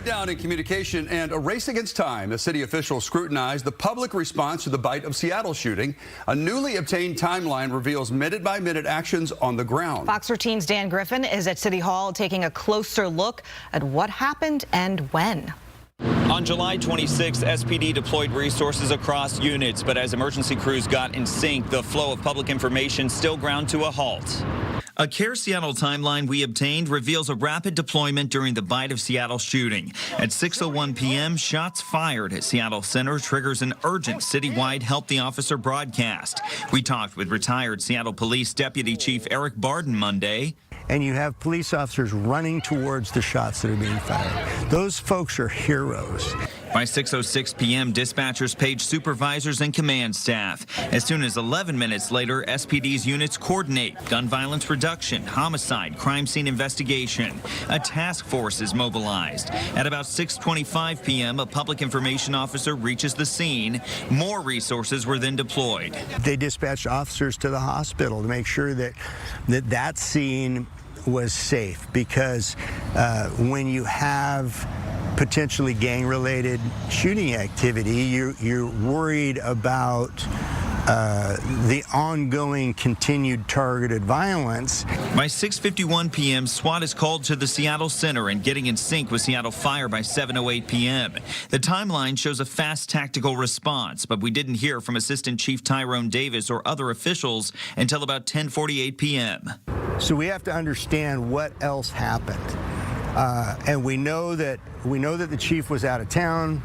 breakdown in communication and a race against time as city officials scrutinize the public response to the Bite of Seattle shooting. A newly obtained timeline reveals minute-by-minute actions on the ground. Fox 13's Dan Griffin is at City Hall taking a closer look at what happened and when. On July 26th, SPD deployed resources across units, but as emergency crews got in sync, the flow of public information still ground to a halt. A CARE Seattle timeline we obtained reveals a rapid deployment during the Bite of Seattle shooting. At 6:01 p.m., shots fired at Seattle Center triggers an urgent citywide help the officer broadcast. We talked with retired Seattle Police Deputy Chief Eric Barden Monday. And you have police officers running towards the shots that are being fired. Those folks are heroes. By 6:06 p.m., dispatchers paged supervisors and command staff. As soon as 11 minutes later, SPD's units coordinate gun violence reduction, homicide, crime scene investigation. A task force is mobilized. At about 6:25 p.m., a public information officer reaches the scene. More resources were then deployed. They dispatched officers to the hospital to make sure that scene was safe, because when you have potentially gang-related shooting activity, you're worried about the ongoing continued targeted violence. By 6:51 p.m., SWAT is called to the Seattle Center and getting in sync with Seattle Fire by 7:08 p.m. The timeline shows a fast tactical response, but we didn't hear from Assistant Chief Tyrone Davis or other officials until about 10:48 p.m. So we have to understand what else happened. And we know that the chief was out of town.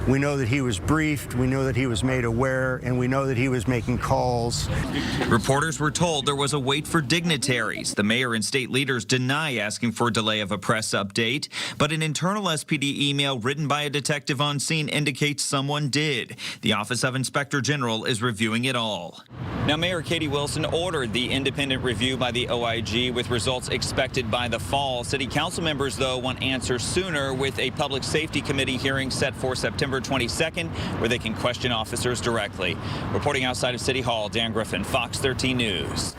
We know that he was briefed, we know that he was made aware, and we know that he was making calls. Reporters were told there was a wait for dignitaries. The mayor and state leaders deny asking for a delay of a press update, but an internal SPD email written by a detective on scene indicates someone did. The Office of Inspector General is reviewing it all. Now, Mayor Katie Wilson ordered the independent review by the OIG with results expected by the fall. City council members, though, want answers sooner, with a public safety committee hearing set for September 22nd, where they can question officers directly. Reporting outside of City Hall, Dan Griffin, Fox 13 News.